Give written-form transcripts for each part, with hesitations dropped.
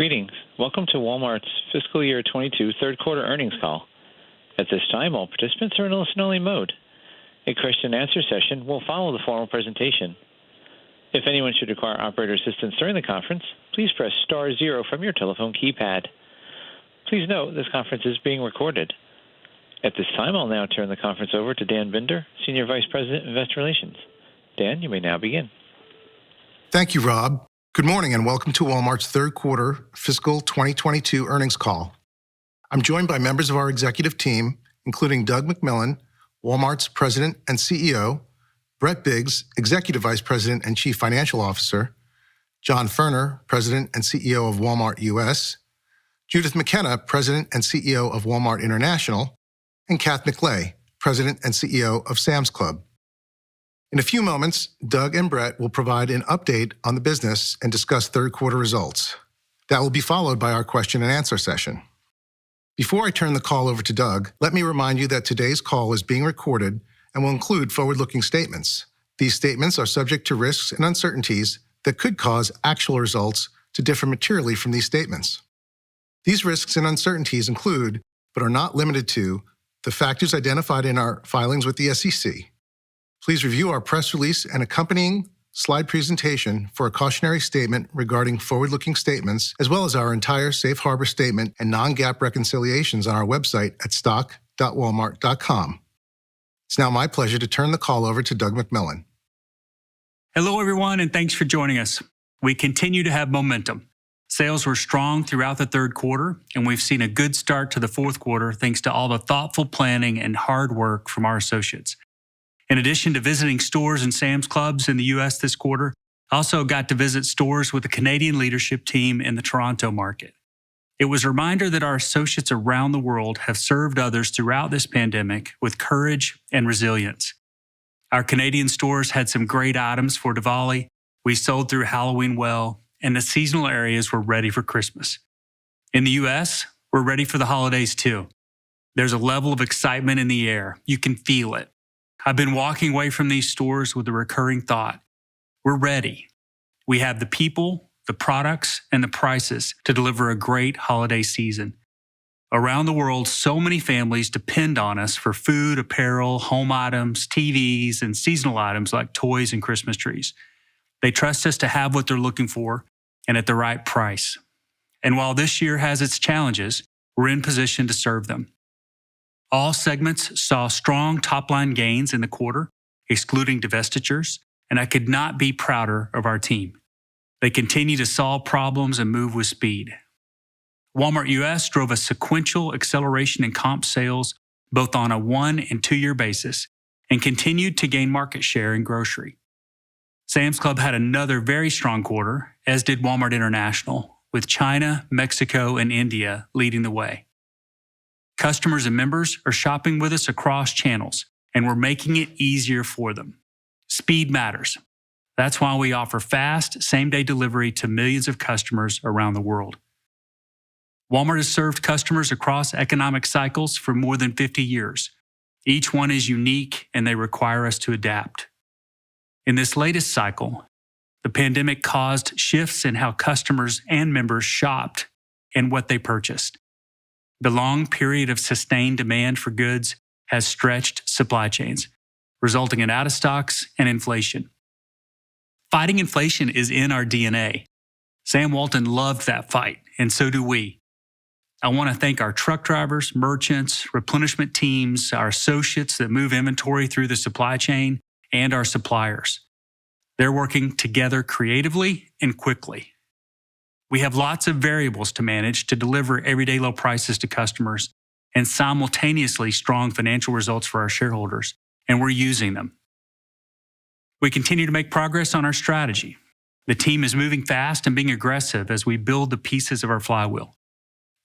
Greetings. Welcome to Walmart's fiscal year 22 third quarter earnings call. At this time, all participants are in a listen-only mode. A question and answer session will follow the formal presentation. If anyone should require operator assistance during the conference, please press star zero from your telephone keypad. Please note this conference is being recorded. At this time, I'll now turn the conference over to Dan Binder, Senior Vice President, Investor Relations. Dan, you may now begin. Thank you, Rob. Good morning and welcome to Walmart's third quarter fiscal 2022 earnings call. I'm joined by members of our executive team, including Doug McMillon, Walmart's President and CEO, Brett Biggs, Executive Vice President and Chief Financial Officer, John Furner, President and CEO of Walmart US, Judith McKenna, President and CEO of Walmart International, and Kath McLay, President and CEO of Sam's Club. In a few moments, Doug and Brett will provide an update on the business and discuss third quarter results. That will be followed by our question and answer session. Before I turn the call over to Doug, let me remind you that today's call is being recorded and will include forward-looking statements. These statements are subject to risks and uncertainties that could cause actual results to differ materially from these statements. These risks and uncertainties include, but are not limited to, the factors identified in our filings with the SEC. Please review our press release and accompanying slide presentation for a cautionary statement regarding forward-looking statements, as well as our entire safe harbor statement and non-GAAP reconciliations on our website at stock.walmart.com. It's now my pleasure to turn the call over to Doug McMillon. Hello, everyone, and thanks for joining us. We continue to have momentum. Sales were strong throughout the third quarter, and we've seen a good start to the fourth quarter thanks to all the thoughtful planning and hard work from our associates. In addition to visiting stores and Sam's Clubs in the U.S. this quarter, I also got to visit stores with the Canadian leadership team in the Toronto market. It was a reminder that our associates around the world have served others throughout this pandemic with courage and resilience. Our Canadian stores had some great items for Diwali. We sold through Halloween well, and the seasonal areas were ready for Christmas. In the U.S., we're ready for the holidays too. There's a level of excitement in the air. You can feel it. I've been walking away from these stores with a recurring thought. We're ready. We have the people, the products, and the prices to deliver a great holiday season. Around the world, so many families depend on us for food, apparel, home items, TVs, and seasonal items like toys and Christmas trees. They trust us to have what they're looking for and at the right price. And while this year has its challenges, we're in position to serve them. All segments saw strong top-line gains in the quarter, excluding divestitures, and I could not be prouder of our team. They continue to solve problems and move with speed. Walmart US drove a sequential acceleration in comp sales both on a 1- and 2-year basis and continued to gain market share in grocery. Sam's Club had another very strong quarter, as did Walmart International, with China, Mexico, and India leading the way. Customers and members are shopping with us across channels, and we're making it easier for them. Speed matters. That's why we offer fast, same-day delivery to millions of customers around the world. Walmart has served customers across economic cycles for more than 50 years. Each one is unique, and they require us to adapt. In this latest cycle, the pandemic caused shifts in how customers and members shopped and what they purchased. The long period of sustained demand for goods has stretched supply chains, resulting in out-of-stocks and inflation. Fighting inflation is in our DNA. Sam Walton loved that fight, and so do we. I want to thank our truck drivers, merchants, replenishment teams, our associates that move inventory through the supply chain, and our suppliers. They're working together creatively and quickly. We have lots of variables to manage to deliver everyday low prices to customers and simultaneously strong financial results for our shareholders, and we're using them. We continue to make progress on our strategy. The team is moving fast and being aggressive as we build the pieces of our flywheel.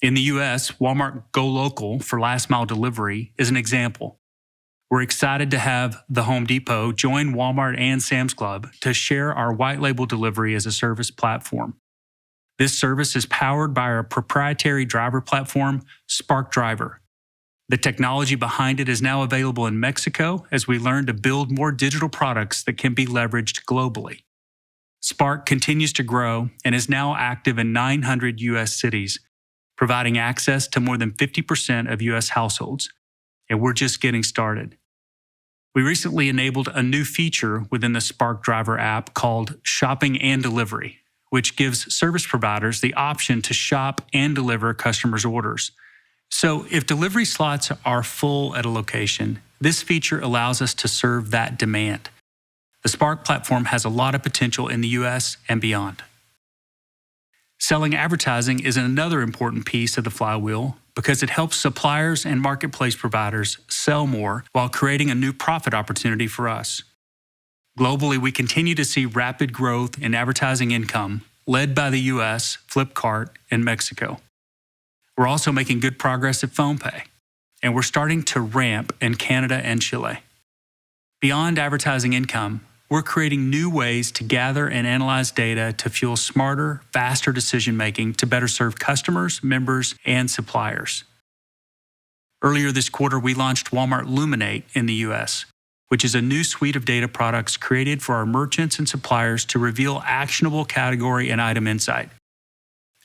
In the U.S., Walmart Go Local for last mile delivery is an example. We're excited to have the Home Depot join Walmart and Sam's Club to share our white label delivery as a service platform. This service is powered by our proprietary driver platform, Spark Driver. The technology behind it is now available in Mexico as we learn to build more digital products that can be leveraged globally. Spark continues to grow and is now active in 900 U.S. cities, providing access to more than 50% of U.S. households. And we're just getting started. We recently enabled a new feature within the Spark Driver app called Shopping and Delivery, which gives service providers the option to shop and deliver customers' orders. So if delivery slots are full at a location, this feature allows us to serve that demand. The Spark platform has a lot of potential in the U.S. and beyond. Selling advertising is another important piece of the flywheel because it helps suppliers and marketplace providers sell more while creating a new profit opportunity for us. Globally, we continue to see rapid growth in advertising income, led by the U.S., Flipkart, and Mexico. We're also making good progress at PhonePay, and we're starting to ramp in Canada and Chile. Beyond advertising income, we're creating new ways to gather and analyze data to fuel smarter, faster decision-making to better serve customers, members, and suppliers. Earlier this quarter, we launched Walmart Luminate in the U.S., which is a new suite of data products created for our merchants and suppliers to reveal actionable category and item insight.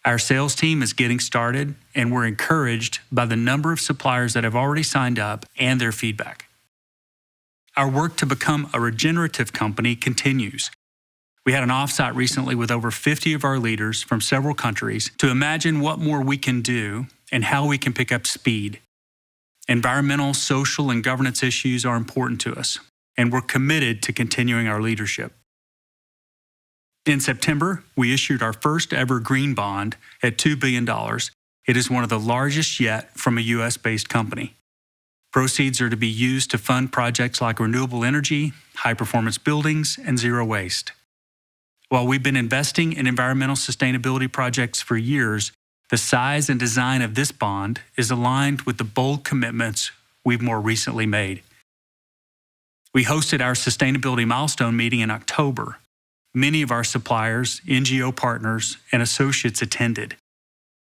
Our sales team is getting started, and we're encouraged by the number of suppliers that have already signed up and their feedback. Our work to become a regenerative company continues. We had an offsite recently with over 50 of our leaders from several countries to imagine what more we can do and how we can pick up speed. Environmental, social, and governance issues are important to us, and we're committed to continuing our leadership. In September, we issued our first ever green bond at $2 billion. It is one of the largest yet from a U.S.-based company. Proceeds are to be used to fund projects like renewable energy, high-performance buildings, and zero waste. While we've been investing in environmental sustainability projects for years, the size and design of this bond is aligned with the bold commitments we've more recently made. We hosted our sustainability milestone meeting in October. Many of our suppliers, NGO partners, and associates attended.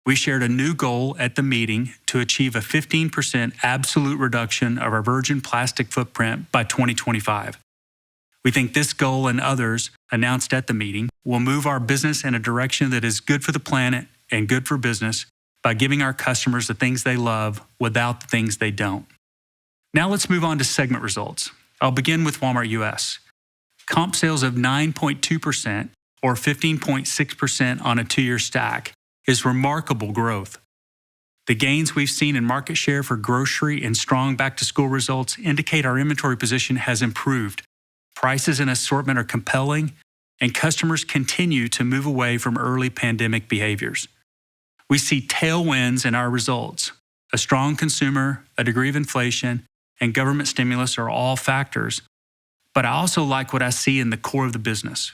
We shared a new goal at the meeting to achieve a 15% absolute reduction of our virgin plastic footprint by 2025. We think this goal and others announced at the meeting will move our business in a direction that is good for the planet and good for business by giving our customers the things they love without the things they don't. Now let's move on to segment results. I'll begin with Walmart US. Comp sales of 9.2% or 15.6% on a two-year stack is remarkable growth. The gains we've seen in market share for grocery and strong back-to-school results indicate our inventory position has improved. Prices and assortment are compelling, and customers continue to move away from early pandemic behaviors. We see tailwinds in our results. A strong consumer, a degree of inflation, and government stimulus are all factors, but I also like what I see in the core of the business.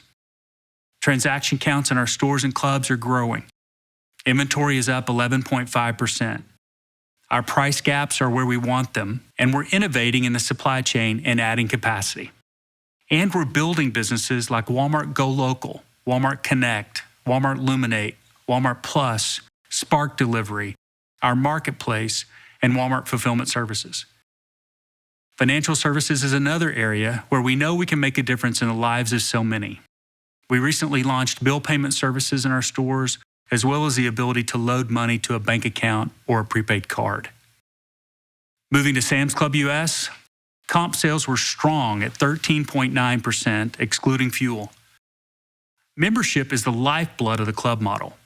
Transaction counts in our stores and clubs are growing. Inventory is up 11.5%. Our price gaps are where we want them, and we're innovating in the supply chain and adding capacity. And we're building businesses like Walmart Go Local, Walmart Connect, Walmart Luminate, Walmart Plus, Spark Delivery, our marketplace, and Walmart Fulfillment Services. Financial services is another area where we know we can make a difference in the lives of so many. We recently launched bill payment services in our stores, as well as the ability to load money to a bank account or a prepaid card. Moving to Sam's Club US, comp sales were strong at 13.9%, excluding fuel. Membership is the lifeblood of the club model.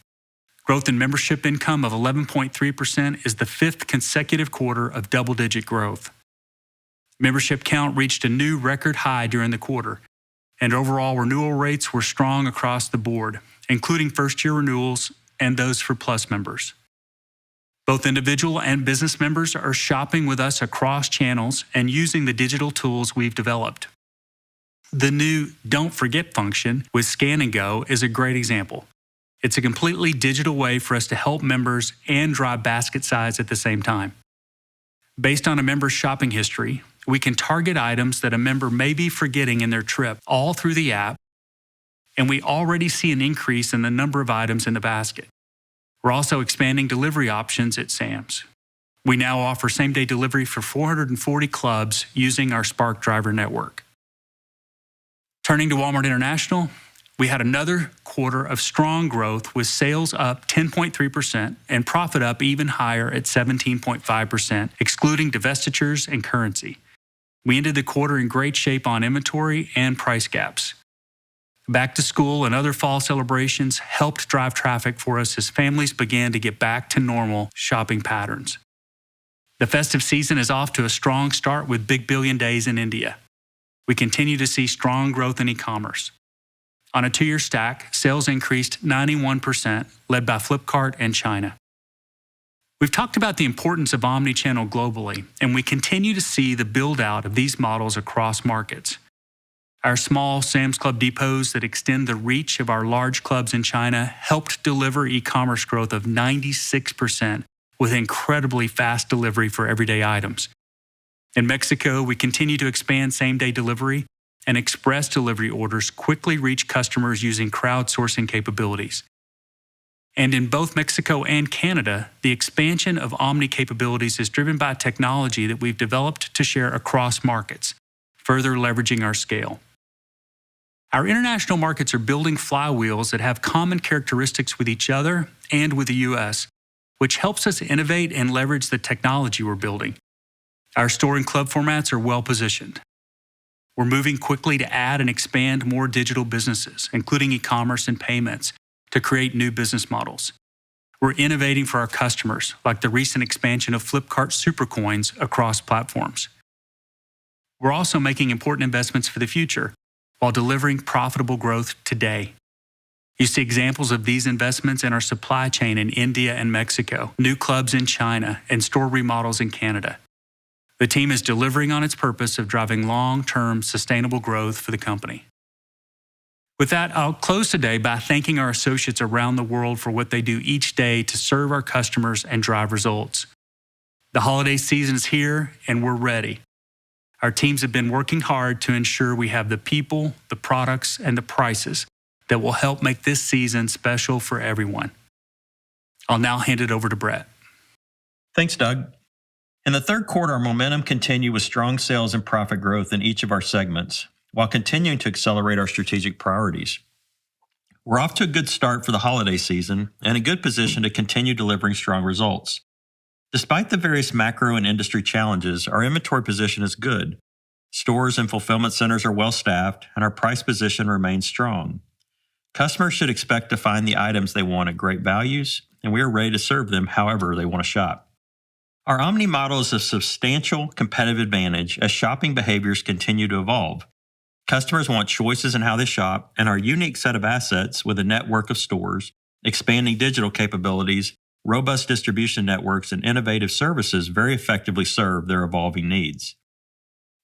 Growth in membership income of 11.3% is the fifth consecutive quarter of double-digit growth. Membership count reached a new record high during the quarter, and overall renewal rates were strong across the board, including first-year renewals and those for Plus members. Both individual and business members are shopping with us across channels and using the digital tools we've developed. The new Don't Forget function with Scan and Go is a great example. It's a completely digital way for us to help members and drive basket size at the same time. Based on a member's shopping history, we can target items that a member may be forgetting in their trip all through the app, and we already see an increase in the number of items in the basket. We're also expanding delivery options at Sam's. We now offer same-day delivery for 440 clubs using our Spark Driver network. Turning to Walmart International, We had another quarter of strong growth with sales up 10.3% and profit up even higher at 17.5%, excluding divestitures and currency. We ended the quarter in great shape on inventory and price gaps. Back to school and other fall celebrations helped drive traffic for us as families began to get back to normal shopping patterns. The festive season is off to a strong start with Big Billion Days in India. We continue to see strong growth in e-commerce. On a 2-year stack, sales increased 91%, led by Flipkart and China. We've talked about the importance of omnichannel globally, and we continue to see the build-out of these models across markets. Our small Sam's Club depots that extend the reach of our large clubs in China helped deliver e-commerce growth of 96% with incredibly fast delivery for everyday items. In Mexico, we continue to expand same-day delivery, and express delivery orders quickly reach customers using crowdsourcing capabilities. And in both Mexico and Canada, the expansion of omni capabilities is driven by technology that we've developed to share across markets, further leveraging our scale. Our international markets are building flywheels that have common characteristics with each other and with the U.S., which helps us innovate and leverage the technology we're building. Our store and club formats are well positioned. We're moving quickly to add and expand more digital businesses, including e-commerce and payments, to create new business models. We're innovating for our customers, like the recent expansion of Flipkart Supercoins across platforms. We're also making important investments for the future while delivering profitable growth today. You see examples of these investments in our supply chain in India and Mexico, new clubs in China, and store remodels in Canada. The team is delivering on its purpose of driving long-term sustainable growth for the company. With that, I'll close today by thanking our associates around the world for what they do each day to serve our customers and drive results. The holiday season is here, and we're ready. Our teams have been working hard to ensure we have the people, the products, and the prices that will help make this season special for everyone. I'll now hand it over to Brett. Thanks, Doug. In the third quarter, our momentum continued with strong sales and profit growth in each of our segments, while continuing to accelerate our strategic priorities. We're off to a good start for the holiday season and in good position to continue delivering strong results. Despite the various macro and industry challenges, our inventory position is good. Stores and fulfillment centers are well staffed, and our price position remains strong. Customers should expect to find the items they want at great values, and we are ready to serve them however they want to shop. Our omni model is a substantial competitive advantage as shopping behaviors continue to evolve. Customers want choices in how they shop, and our unique set of assets with a network of stores, expanding digital capabilities, robust distribution networks, and innovative services very effectively serve their evolving needs.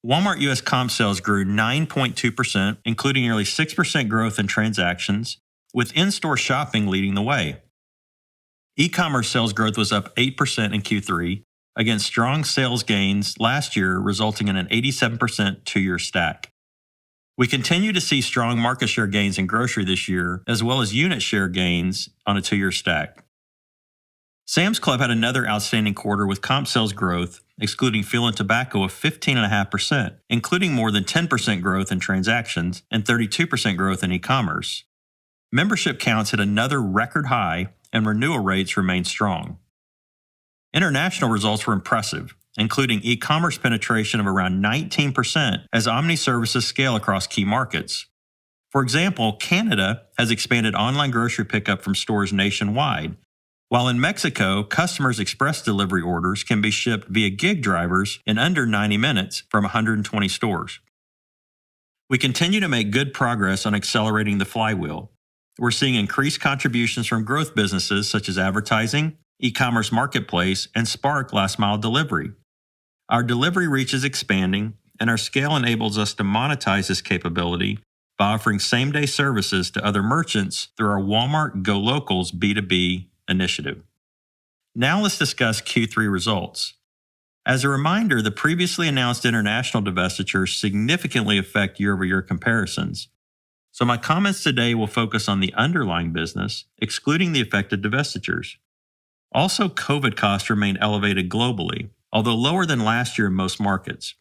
Walmart U.S. comp sales grew 9.2%, including nearly 6% growth in transactions, with in-store shopping leading the way. E-commerce sales growth was up 8% in Q3, against strong sales gains last year, resulting in an 87% 2-year stack. We continue to see strong market share gains in grocery this year, as well as unit share gains on a 2-year stack. Sam's Club had another outstanding quarter with comp sales growth, excluding fuel and tobacco, of 15.5%, including more than 10% growth in transactions and 32% growth in e-commerce. Membership counts hit another record high, and renewal rates remain strong. International results were impressive, including e-commerce penetration of around 19% as omni services scale across key markets. For example, Canada has expanded online grocery pickup from stores nationwide, while in Mexico, customers' express delivery orders can be shipped via gig drivers in under 90 minutes from 120 stores. We continue to make good progress on accelerating the flywheel. We're seeing increased contributions from growth businesses such as advertising, e-commerce marketplace, and Spark last-mile delivery. Our delivery reach is expanding, and our scale enables us to monetize this capability by offering same-day services to other merchants through our Walmart Go Locals B2B initiative. Now let's discuss Q3 results. As a reminder, the previously announced international divestitures significantly affect year-over-year comparisons. So my comments today will focus on the underlying business, excluding the affected divestitures. Also, COVID costs remain elevated globally, although lower than last year in most markets.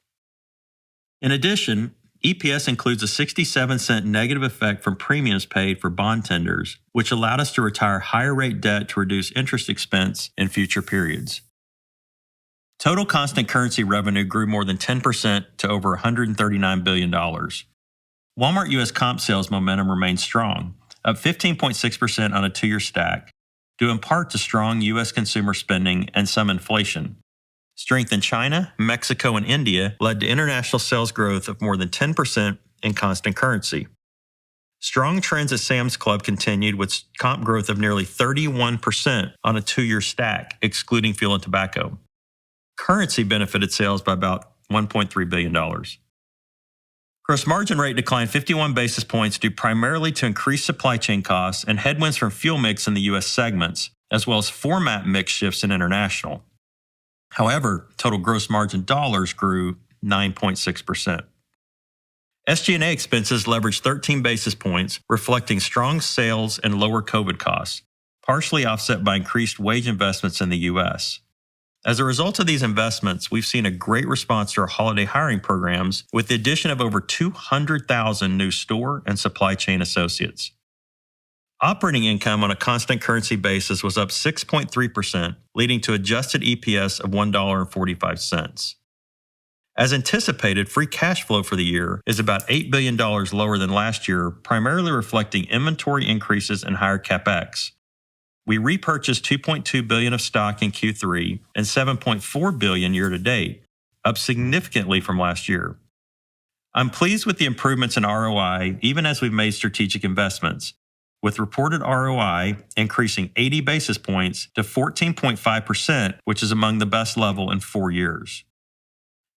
In addition, EPS includes a 67-cent negative effect from premiums paid for bond tenders, which allowed us to retire higher rate debt to reduce interest expense in future periods. Total constant currency revenue grew more than 10% to over $139 billion. Walmart U.S. comp sales momentum remained strong, up 15.6% on a two-year stack, due in part to strong U.S. consumer spending and some inflation. Strength in China, Mexico, and India led to international sales growth of more than 10% in constant currency. Strong trends at Sam's Club continued with comp growth of nearly 31% on a two-year stack, excluding fuel and tobacco. Currency benefited sales by about $1.3 billion. Gross margin rate declined 51 basis points due primarily to increased supply chain costs and headwinds from fuel mix in the U.S. segments, as well as format mix shifts in international. However, total gross margin dollars grew 9.6%. SG&A expenses leveraged 13 basis points, reflecting strong sales and lower COVID costs, partially offset by increased wage investments in the U.S. As a result of these investments, we've seen a great response to our holiday hiring programs with the addition of over 200,000 new store and supply chain associates. Operating income on a constant currency basis was up 6.3%, leading to adjusted EPS of $1.45. As anticipated, free cash flow for the year is about $8 billion lower than last year, primarily reflecting inventory increases and higher CapEx. We repurchased $2.2 billion of stock in Q3 and $7.4 billion year to date, up significantly from last year. I'm pleased with the improvements in ROI, even as we've made strategic investments, with reported ROI increasing 80 basis points to 14.5%, which is among the best level in 4 years.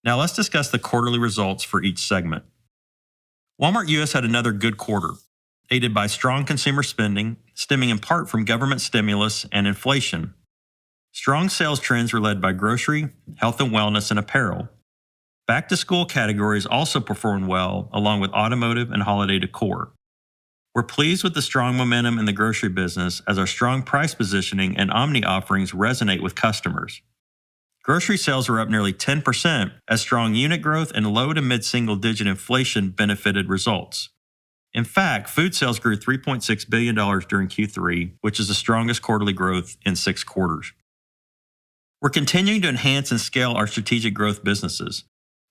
Now let's discuss the quarterly results for each segment. Walmart U.S. had another good quarter, aided by strong consumer spending, stemming in part from government stimulus and inflation. Strong sales trends were led by grocery, health and wellness, and apparel. Back-to-school categories also performed well, along with automotive and holiday decor. We're pleased with the strong momentum in the grocery business as our strong price positioning and omni offerings resonate with customers. Grocery sales were up nearly 10% as strong unit growth and low to mid-single-digit inflation benefited results. In fact, food sales grew $3.6 billion during Q3, which is the strongest quarterly growth in 6 quarters. We're continuing to enhance and scale our strategic growth businesses.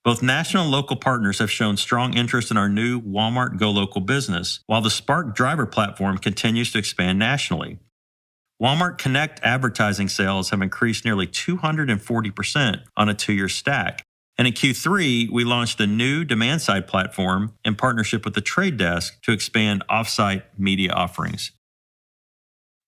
Both national and local partners have shown strong interest in our new Walmart Go Local business, while the Spark driver platform continues to expand nationally. Walmart Connect advertising sales have increased nearly 240% on a 2-year stack. And in Q3, we launched a new demand-side platform in partnership with the Trade Desk to expand off-site media offerings.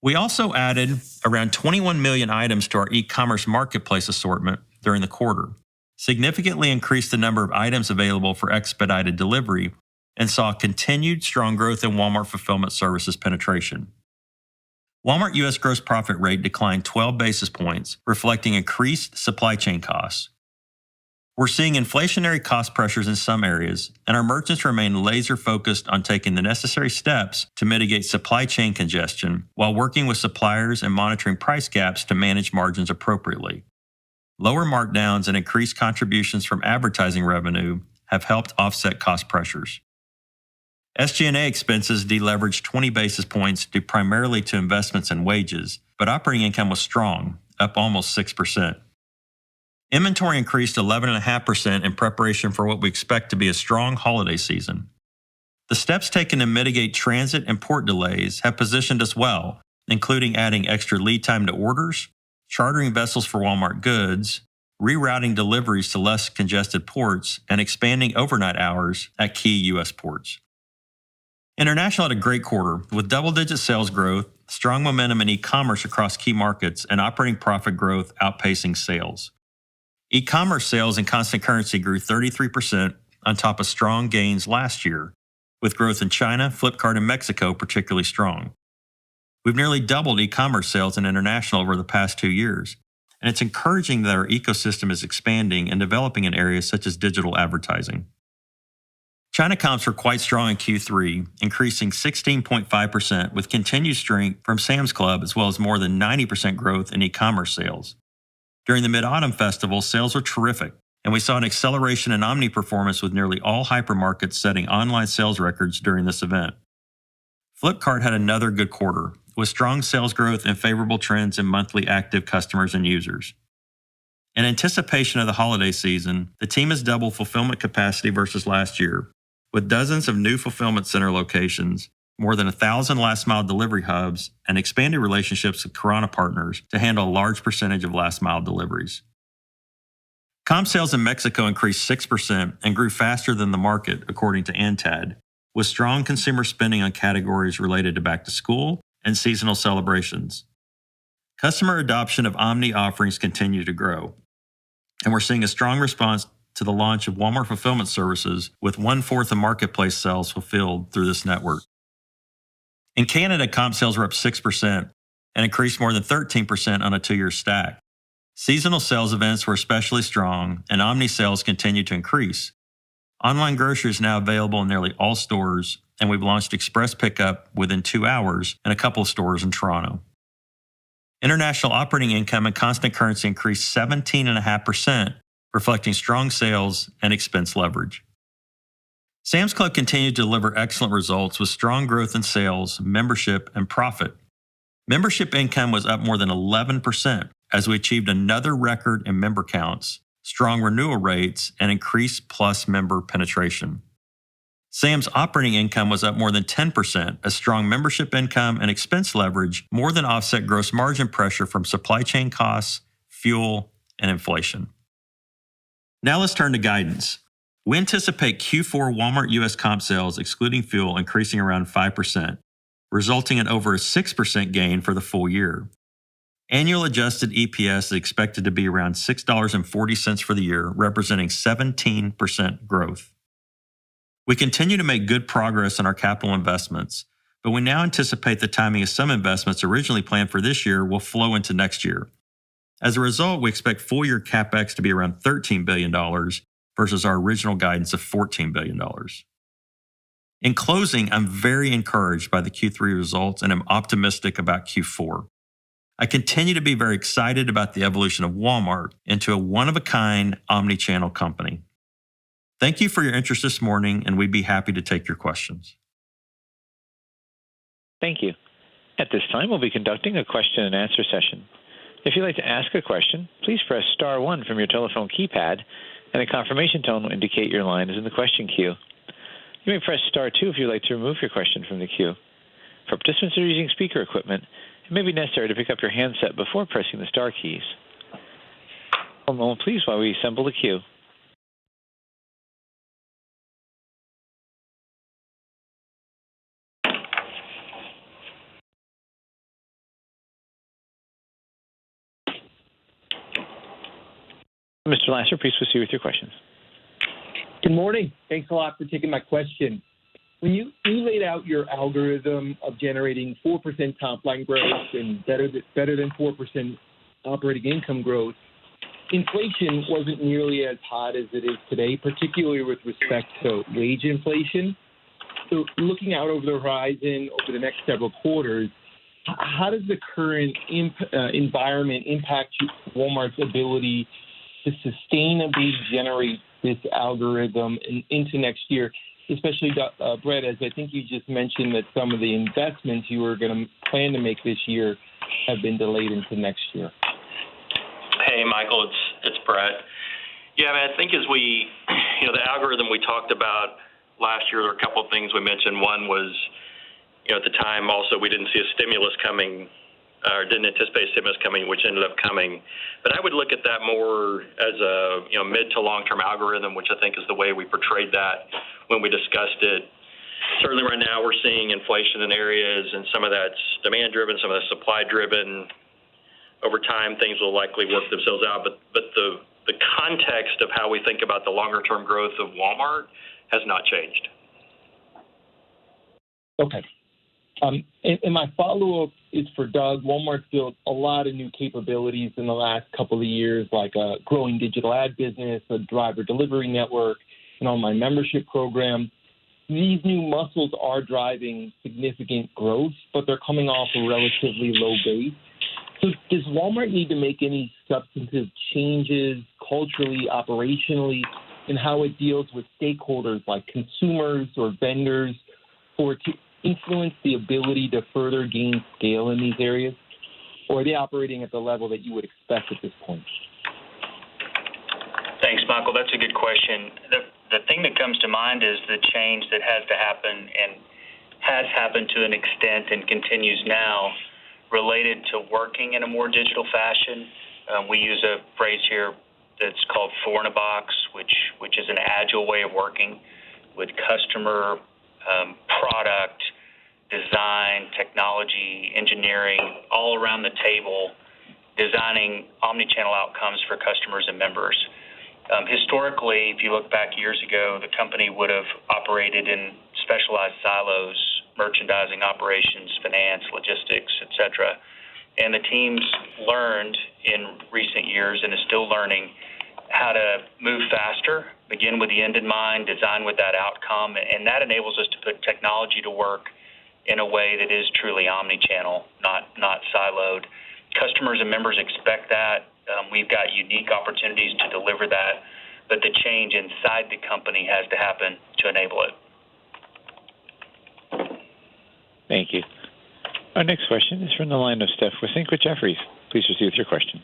We also added around 21 million items to our e-commerce marketplace assortment during the quarter, significantly increased the number of items available for expedited delivery, and saw continued strong growth in Walmart Fulfillment Services penetration. Walmart U.S. gross profit rate declined 12 basis points, reflecting increased supply chain costs. We're seeing inflationary cost pressures in some areas, and our merchants remain laser-focused on taking the necessary steps to mitigate supply chain congestion while working with suppliers and monitoring price gaps to manage margins appropriately. Lower markdowns and increased contributions from advertising revenue have helped offset cost pressures. SG&A expenses deleveraged 20 basis points due primarily to investments in wages, but operating income was strong, up almost 6%. Inventory increased 11.5% in preparation for what we expect to be a strong holiday season. The steps taken to mitigate transit and port delays have positioned us well, including adding extra lead time to orders, chartering vessels for Walmart goods, rerouting deliveries to less congested ports, and expanding overnight hours at key U.S. ports. International had a great quarter with double-digit sales growth, strong momentum in e-commerce across key markets, and operating profit growth outpacing sales. E-commerce sales in constant currency grew 33% on top of strong gains last year, with growth in China, Flipkart, and Mexico particularly strong. We've nearly doubled e-commerce sales in international over the past 2 years, and it's encouraging that our ecosystem is expanding and developing in areas such as digital advertising. China comps were quite strong in Q3, increasing 16.5% with continued strength from Sam's Club as well as more than 90% growth in e-commerce sales. During the Mid-Autumn Festival, sales were terrific, And we saw an acceleration in omni performance with nearly all hypermarkets setting online sales records during this event. Flipkart had another good quarter, with strong sales growth and favorable trends in monthly active customers and users. In anticipation of the holiday season, the team has doubled fulfillment capacity versus last year, with dozens of new fulfillment center locations, more than 1,000 last-mile delivery hubs, and expanded relationships with Corona partners to handle a large percentage of last-mile deliveries. Comp sales in Mexico increased 6% and grew faster than the market, according to ANTAD, with strong consumer spending on categories related to back-to-school and seasonal celebrations. Customer adoption of omni offerings continue to grow, and we're seeing a strong response to the launch of Walmart Fulfillment Services, with 1/4 of marketplace sales fulfilled through this network. In Canada, comp sales were up 6% and increased more than 13% on a 2-year stack. Seasonal sales events were especially strong, and omni sales continue to increase. Online grocery is now available in nearly all stores, and we've launched express pickup within 2 hours in a couple of stores in Toronto. International operating income in constant currency increased 17.5%, reflecting strong sales and expense leverage. Sam's Club continued to deliver excellent results with strong growth in sales, membership, and profit. Membership income was up more than 11% as we achieved another record in member counts, strong renewal rates, and increased Plus member penetration. Sam's operating income was up more than 10% as strong membership income and expense leverage more than offset gross margin pressure from supply chain costs, fuel, and inflation. Now let's turn to guidance. We anticipate Q4 Walmart U.S. comp sales, excluding fuel, increasing around 5%, resulting in over a 6% gain for the full year. Annual adjusted EPS is expected to be around $6.40 for the year, representing 17% growth. We continue to make good progress on our capital investments, but we now anticipate the timing of some investments originally planned for this year will flow into next year. As a result, we expect full-year CapEx to be around $13 billion versus our original guidance of $14 billion. In closing, I'm very encouraged by the Q3 results and am optimistic about Q4. I continue to be very excited about the evolution of Walmart into a one-of-a-kind omni-channel company. Thank you for your interest this morning, and we'd be happy to take your questions. Thank you. At this time, we'll be conducting a question and answer session. If you'd like to ask a question, please press star 1 from your telephone keypad, and a confirmation tone will indicate your line is in the question queue. You may press star 2 if you'd like to remove your question from the queue. For participants who are using speaker equipment, it may be necessary to pick up your handset before pressing the star keys. One moment, please, while we assemble the queue. Mr. Lasser, please proceed with your questions. Good morning. Thanks a lot for taking my question. When you laid out your algorithm of generating 4% top-line growth and better than 4% operating income growth, inflation wasn't nearly as hot as it is today, particularly with respect to wage inflation. So looking out over the horizon over the next several quarters, how does the current environment impact Walmart's ability to sustainably generate this algorithm into next year, especially, Brett, as I think you just mentioned that some of the investments you were going to plan to make this year have been delayed into next year? Hey, Michael, it's Brett. Yeah, I think as the algorithm we talked about last year, there were a couple of things we mentioned. One was, at the time also we didn't see a stimulus coming, or didn't anticipate stimulus coming, which ended up coming. But I would look at that more as a mid to long-term algorithm, which I think is the way we portrayed that when we discussed it. Certainly right now we're seeing inflation in areas, and some of that's demand-driven, some of that's supply-driven. Over time, things will likely work themselves out. But the context of how we think about the longer-term growth of Walmart has not changed. Okay. And my follow-up is for Doug. Walmart's built a lot of new capabilities in the last couple of years, like a growing digital ad business, a driver delivery network, an online membership program. These new muscles are driving significant growth, but they're coming off a relatively low base. So does Walmart need to make any substantive changes culturally, operationally, in how it deals with stakeholders like consumers or vendors, or to influence the ability to further gain scale in these areas? Or are they operating at the level that you would expect at this point? Thanks, Michael. That's a good question. The thing that comes to mind is the change that has to happen and has happened to an extent and continues now related to working in a more digital fashion. We use a phrase here that's called four in a box, which is an agile way of working with customer, product, design, technology, engineering, all around the table, designing omni-channel outcomes for customers and members. Historically, if you look back years ago, the company would have operated in specialized silos, merchandising operations, finance, logistics, et cetera. And the teams learned in recent years and is still learning how to move faster, begin with the end in mind, design with that outcome, and that enables us to put technology to work in a way that is truly omni-channel, not siloed. Customers and members expect that. We've got unique opportunities to deliver that, but the change inside the company has to happen to enable it. Thank you. Our next question is from the line of Steph Wissink with Jefferies. Please proceed with your question.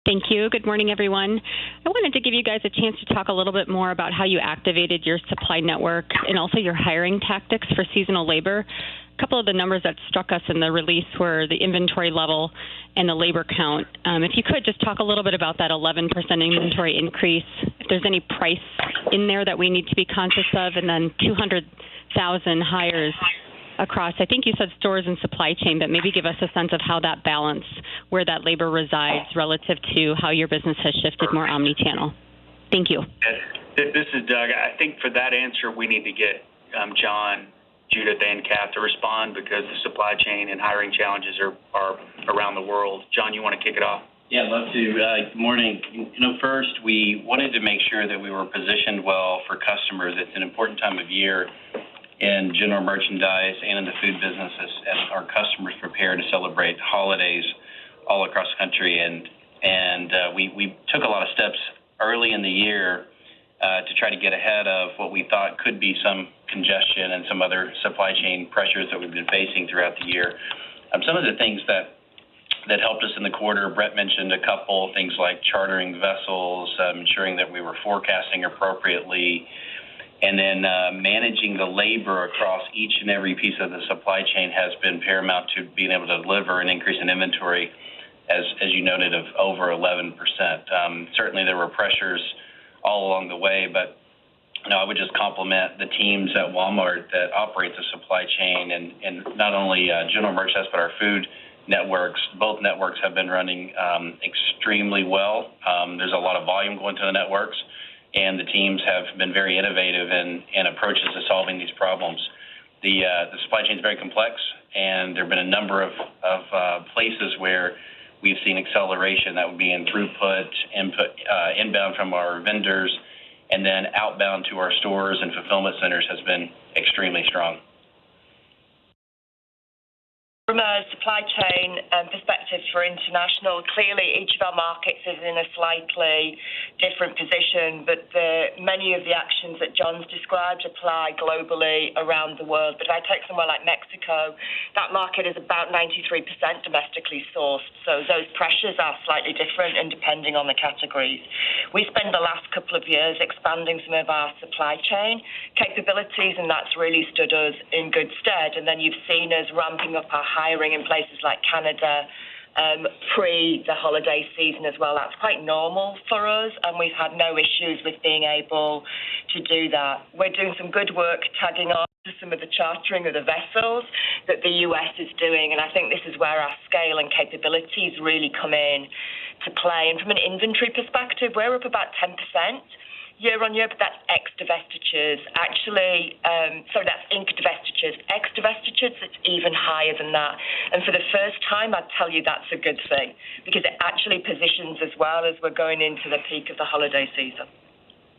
Thank you. Good morning, everyone. I wanted to give you guys a chance to talk a little bit more about how you activated your supply network and also your hiring tactics for seasonal labor. A couple of the numbers that struck us in the release were the inventory level and the labor count. If you could just talk a little bit about that 11% inventory increase, if there's any price in there that we need to be conscious of, and then 200,000 hires across, I think you said stores and supply chain, but maybe give us a sense of how that balance, where that labor resides relative to how your business has shifted more omni-channel. Thank you. This is Doug. I think for that answer, we need to get John, Judith, and Kath to respond because the supply chain and hiring challenges are around the world. John, you want to kick it off? Yeah, I'd love to. Good morning. First, we wanted to make sure that we were positioned well for customers. It's an important time of year in general merchandise and in the food business as our customers prepare to celebrate holidays all across the country. And we took a lot of steps early in the year to try to get ahead of what we thought could be some congestion and some other supply chain pressures that we've been facing throughout the year. Some of the things that helped us in the quarter, Brett mentioned a couple things like chartering vessels, ensuring that we were forecasting appropriately, and then managing the labor across each and every piece of the supply chain has been paramount to being able to deliver an increase in inventory, as you noted, of over 11%. Certainly there were pressures all along the way, but I would just compliment the teams at Walmart that operate the supply chain and not only general merchandise, but our food networks. Both networks have been running extremely well. There's a lot of volume going to the networks, and the teams have been very innovative in approaches to solving these problems. The supply chain is very complex, and there have been a number of places where we've seen acceleration. That would be in throughput, inbound from our vendors, and then outbound to our stores and fulfillment centers has been extremely strong. From a supply chain perspective for international, clearly each of our markets is in a slightly different position, but many of the actions that John's described apply globally around the world. But if I take somewhere like Mexico, that market is about 93% domestically sourced, so those pressures are slightly different and depending on the categories. We spent the last couple of years expanding some of our supply chain capabilities, and that's really stood us in good stead. And then you've seen us ramping up our hiring in places like Canada pre the holiday season as well. That's quite normal for us, and we've had no issues with being able to do that. We're doing some good work tagging on to some of the chartering of the vessels that the U.S. is doing, and I think this is where our scale and capabilities really come in to play. And from an inventory perspective, we're up about 10%. Year on year, but that's ex-divestitures. Actually, that's inc-divestitures. Ex-divestitures, it's even higher than that. And for the first time, I'd tell you that's a good thing because it actually positions as well as we're going into the peak of the holiday season.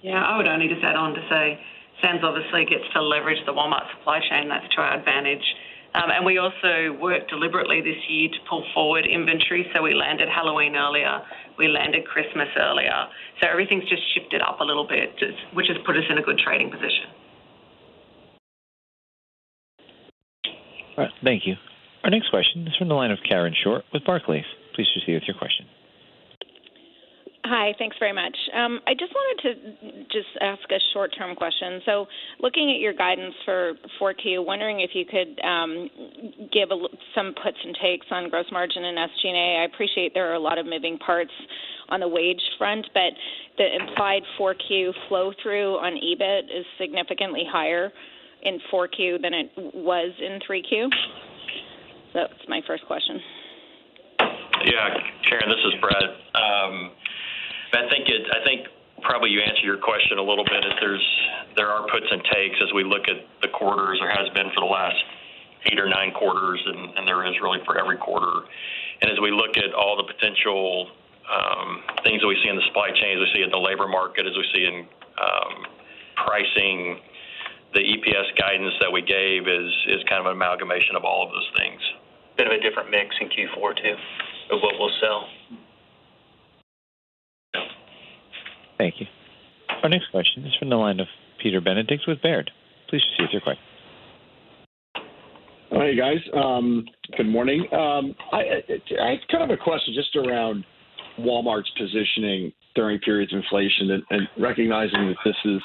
Yeah, I would only just add on to say Sam's obviously gets to leverage the Walmart supply chain. That's to our advantage. And we also worked deliberately this year to pull forward inventory. So we landed Halloween earlier, we landed Christmas earlier. So everything's just shifted up a little bit, which has put us in a good trading position. All right, thank you. Our next question is from the line of Karen Short with Barclays. Please proceed with your question. Hi, thanks very much. I just wanted to ask a short-term question. So looking at your guidance for 4Q, wondering if you could give some puts and takes on gross margin and SG&A. I appreciate there are a lot of moving parts on the wage front, but the implied 4Q flow-through on EBIT is significantly higher in 4Q than it was in 3Q. So that's my first question. Yeah, Karen, this is Brett. I think probably you answered your question a little bit. There are puts and takes as we look at the quarters. There has been for the last 8 or 9 quarters, and there is really for every quarter. And as we look at all the potential things that we see in the supply chain, as we see in the labor market, as we see in pricing, the EPS guidance that we gave is kind of an amalgamation of all of those things. Bit of a different mix in Q4 too of what we'll sell. Thank you. Our next question is from the line of Peter Benedict with Baird. Please proceed with your question. Hey, guys. Good morning. I kind of a question just around Walmart's positioning during periods of inflation and recognizing that this is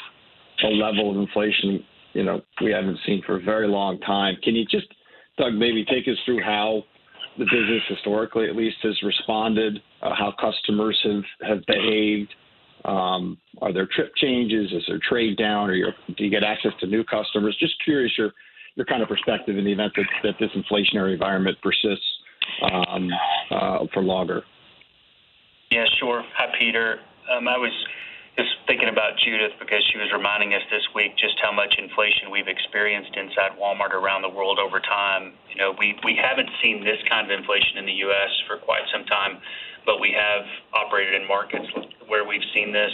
a level of inflation, we haven't seen for a very long time. Can you just, Doug, maybe take us through how the business historically at least has responded, how customers have behaved? Are there trip changes? Is there trade down? Or do you get access to new customers? Just curious your kind of perspective in the event that this inflationary environment persists for longer. Yeah, sure. Hi, Peter. I was just thinking about Judith because she was reminding us this week just how much inflation we've experienced inside Walmart around the world over time. We haven't seen this kind of inflation in the U.S. for quite some time, but we have operated in markets where we've seen this,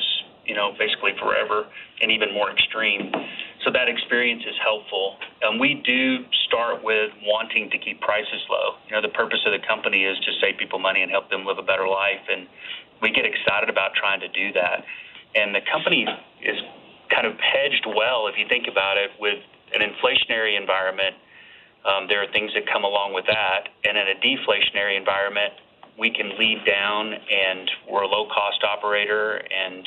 basically forever and even more extreme. So that experience is helpful. We do start with wanting to keep prices low. The purpose of the company is to save people money and help them live a better life, and we get excited about trying to do that. And the company is kind of hedged well, if you think about it, with an inflationary environment. There are things that come along with that. And in a deflationary environment, we can lead down, and we're a low-cost operator, and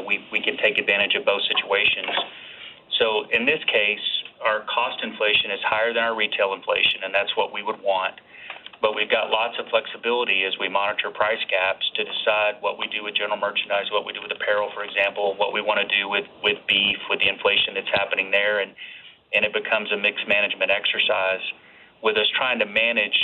we can take advantage of both situations. So in this case, our cost inflation is higher than our retail inflation, and that's what we would want. But we've got lots of flexibility as we monitor price gaps to decide what we do with general merchandise, what we do with apparel, for example, what we want to do with beef, with the inflation that's happening there, and it becomes a mixed management exercise with us trying to manage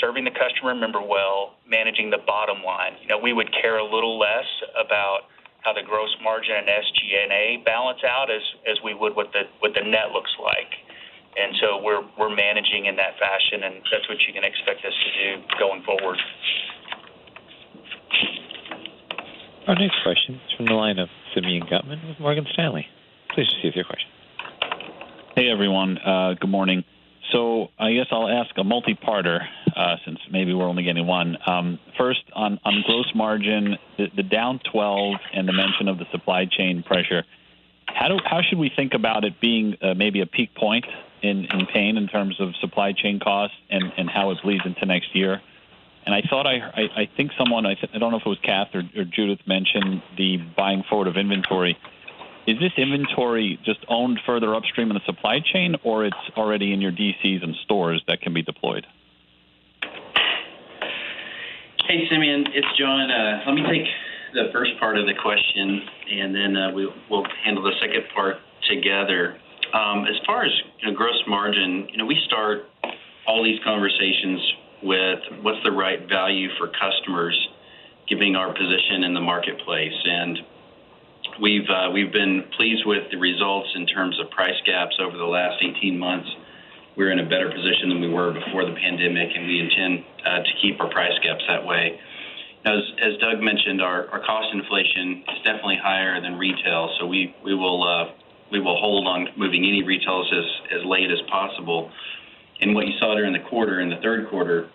serving the customer member well, managing the bottom line. We would care a little less about how the gross margin and SG&A balance out as we would what the net looks like. And so we're managing in that fashion, and that's what you can expect us to do going forward. Our next question is from the line of Simeon Gutman with Morgan Stanley. Please proceed with your question. Hey, everyone. Good morning. So I guess I'll ask a multi-parter since maybe we're only getting one. First, on gross margin, the down 12 and the mention of the supply chain pressure, how should we think about it being maybe a peak point in pain in terms of supply chain costs and how it bleeds into next year? And I thought I think someone, I don't know if it was Kath or Judith, mentioned the buying forward of inventory. Is this inventory just owned further upstream in the supply chain, or it's already in your DCs and stores that can be deployed? Hey, Simeon, it's John. Let me take the first part of the question, and then we'll handle the second part together. As far as gross margin, we start all these conversations with what's the right value for customers, given our position in the marketplace. And we've been pleased with the results in terms of price gaps over the last 18 months. We're in a better position than we were before the pandemic, and we intend to keep our price gaps that way. As Doug mentioned, our cost inflation is definitely higher than retail, so we will hold on moving any retails as late as possible. And what you saw during the quarter, in the third quarter,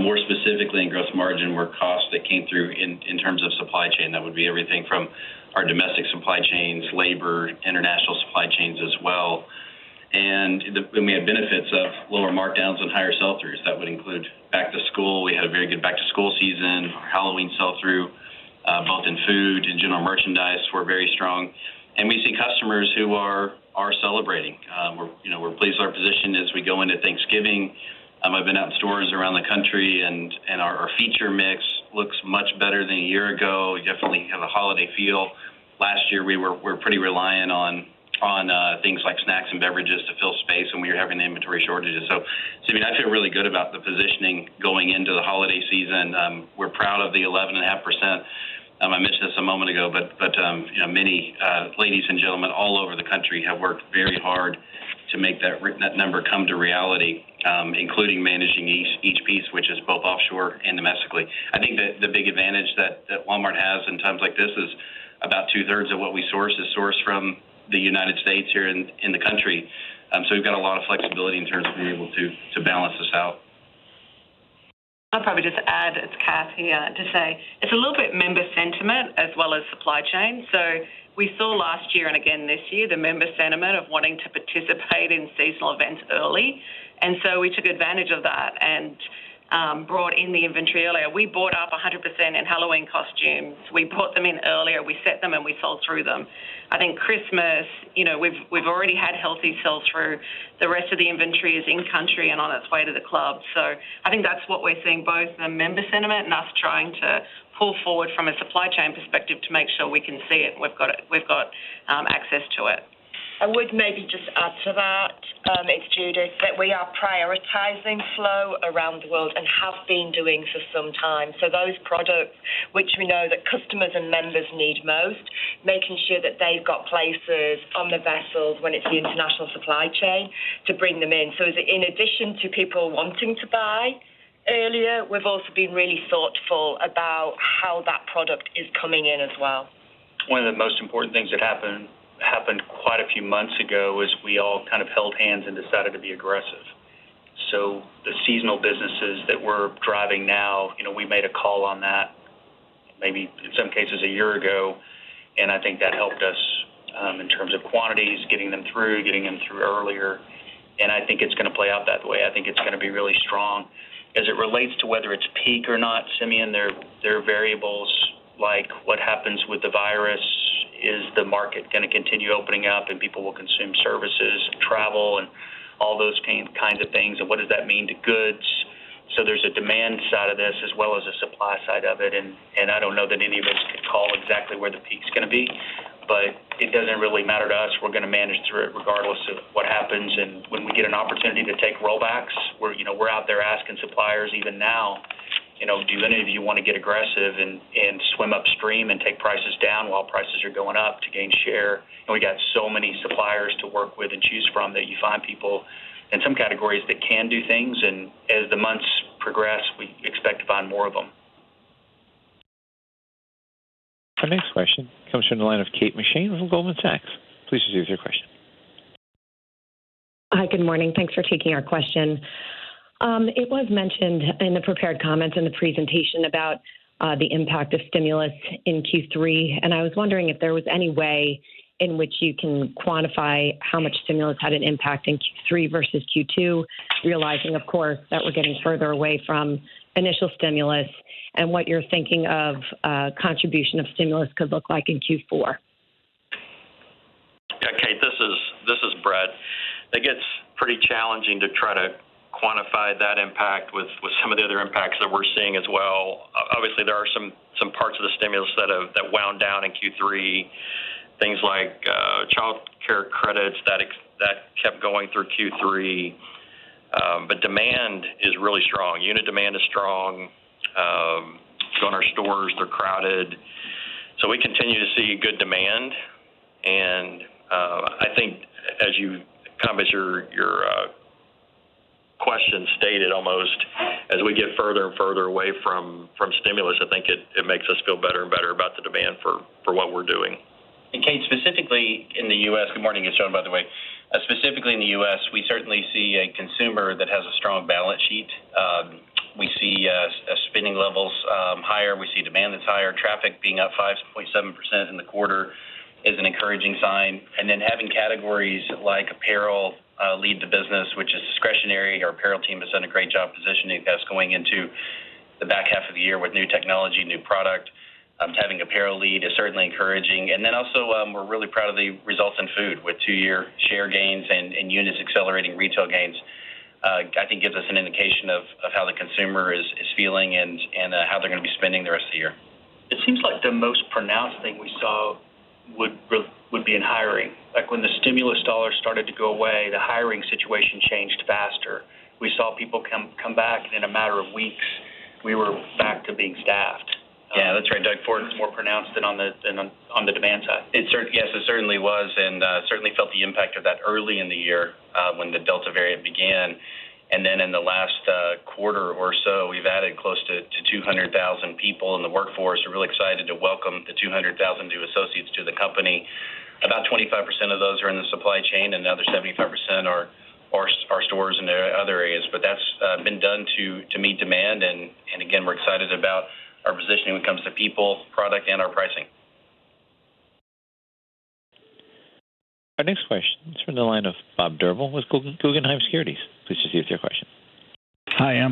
more specifically in gross margin, were costs that came through in terms of supply chain. That would be everything from our domestic supply chains, labor, international supply chains as well. And we had benefits of lower markdowns and higher sell-throughs. That would include back to school. We had a very good back to school season. Our Halloween sell-through, both in food and general merchandise, were very strong. And we see customers who are celebrating. We're pleased with our position as we go into Thanksgiving. I've been out in stores around the country, and our feature mix looks much better than a year ago. We definitely have a holiday feel. Last year, we're pretty reliant on things like snacks and beverages to fill space when we were having the inventory shortages. So I mean, I feel really good about the positioning going into the holiday season. We're proud of the 11.5%. I mentioned this a moment ago, but many ladies and gentlemen all over the country have worked very hard to make that number come to reality, including managing each piece, which is both offshore and domestically. I think that the big advantage that Walmart has in times like this is about 2/3 of what we source is sourced from the United States here in the country. So we've got a lot of flexibility in terms of being able to balance this out. I'll probably just add, it's Kath here, to say it's a little bit member sentiment as well as supply chain. So we saw last year and again this year the member sentiment of wanting to participate in seasonal events early. And so we took advantage of that and brought in the inventory earlier. We bought up 100% in Halloween costumes. We bought them in earlier. We set them and we sold through them. I think Christmas, we've already had healthy sell-through. The rest of the inventory is in country and on its way to the club. So I think that's what we're seeing, both the member sentiment and us trying to pull forward from a supply chain perspective to make sure we can see it. We've got access to it. I would maybe just add to that, it's Judith, that we are prioritizing flow around the world and have been doing for some time. So those products which we know that customers and members need most, making sure that they've got places on the vessels when it's the international supply chain to bring them in. So in addition to people wanting to buy earlier, we've also been really thoughtful about how that product is coming in as well. One of the most important things that happened quite a few months ago is we all kind of held hands and decided to be aggressive. So the seasonal businesses that we're driving now, we made a call on that maybe in some cases a year ago, and I think that helped us in terms of quantities, getting them through earlier, and I think it's going to play out that way. I think it's going to be really strong. As it relates to whether it's peak or not, Simeon, there are variables like what happens with the virus. Is the market going to continue opening up and people will consume services, travel, and all those kinds of things? And what does that mean to goods? So there's a demand side of this as well as a supply side of it. And I don't know that any of us could call exactly where the peak's going to be, but it doesn't really matter to us. We're going to manage through it regardless of what happens. And when we get an opportunity to take rollbacks, we're out there asking suppliers even now, do any of you want to get aggressive and swim upstream and take prices down while prices are going up to gain share? And we got so many suppliers to work with and choose from that you find people in some categories that can do things. And as the months progress, we expect to find more of them. Our next question comes from the line of Kate McShane from Goldman Sachs. Please proceed with your question. Hi, good morning. Thanks for taking our question. It was mentioned in the prepared comments in the presentation about the impact of stimulus in Q3, and I was wondering if there was any way in which you can quantify how much stimulus had an impact in Q3 versus Q2, realizing, of course, that we're getting further away from initial stimulus, and what you're thinking of contribution of stimulus could look like in Q4. Yeah, Kate, this is Brett. It gets pretty challenging to try to quantify that impact with some of the other impacts that we're seeing as well. Obviously, there are some parts of the stimulus that wound down in Q3, things like child care credits that kept going through Q3. But demand is really strong. Unit demand is strong. Go in our stores, they're crowded. So we continue to see good demand. And I think as your question stated almost, as we get further and further away from stimulus, I think it makes us feel better and better about the demand for what we're doing. And Kate, specifically in the U.S., good morning, it's John, by the way. Specifically in the U.S., we certainly see a consumer that has a strong balance sheet. We see spending levels higher. We see demand that's higher. Traffic being up 5.7% in the quarter is an encouraging sign. And then having categories like apparel lead the business, which is discretionary. Our apparel team has done a great job positioning us going into the back half of the year with new technology, new product. Having apparel lead is certainly encouraging. And then also we're really proud of the results in food with 2-year share gains and units accelerating retail gains. I think gives us an indication of how the consumer is feeling and how they're going to be spending the rest of the year. It seems like the most pronounced thing we saw would be in hiring. Like when the stimulus dollars started to go away, the hiring situation changed faster. We saw people come back, and in a matter of weeks, we were back to being staffed. Yeah, that's right, Doug. Ford was more pronounced than on the demand side. Yes, it certainly was, and certainly felt the impact of that early in the year when the Delta variant began. And then in the last quarter or so, we've added close to 200,000 people in the workforce. We're really excited to welcome the 200,000 new associates to the company. About 25% of those are in the supply chain, and another 75% are stores and other areas. But that's been done to meet demand, and again, we're excited about our positioning when it comes to people, product, and our pricing. Our next question is from the line of Bob Drbul with Guggenheim Securities. Please proceed with your question. Hi,